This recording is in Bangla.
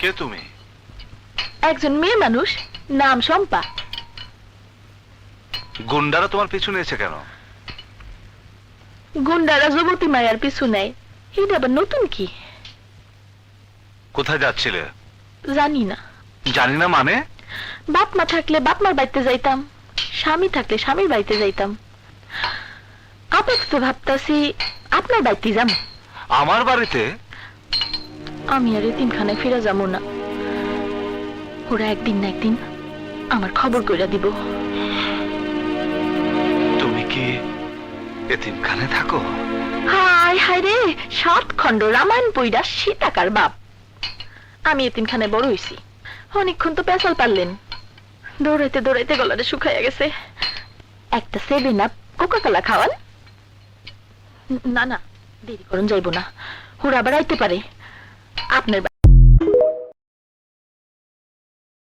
কে তুমি? একজন মেয়ে মানুষ, নাম শম্পা। গুন্ডারা তোমার পিছু নিয়েছে কেন? গুন্ডারা যুবতী মায়ার পিছু নেয়, এটা আবার নতুন কি? কোথায় যাচ্ছিলে? জানি না। জানি না মানে? বাপ মা থাকলে বাপ মার বাড়িতে যাইতাম, স্বামী থাকলে স্বামীর বাড়িতে যাইতাম। আপাতত ভাবতাছি আপনার বাড়িতে যাম। আমার বাড়িতে? আমি আর এতিমখানায় ফিরে যাবো না। ওরা একদিন না একদিন আমার খবর কইরা দিব। তুমি কি এতিমখানে থাকো? হায় হায় রে, 7 খণ্ড রামায়ণ পইড়া সীতাকার বাপ। আমি এতিমখানায় বড় হইছি, অনেকক্ষণ তো পেঁচাল পারলেন। দৌড়াইতে দৌড়াইতে গলাটা শুকাইয়া গেছে। একটা 7 আপ কোকা কোলা খাওয়ান। না না, দেরি করুন, যাইব না, ওরা আবার আইতে পারে। আপনার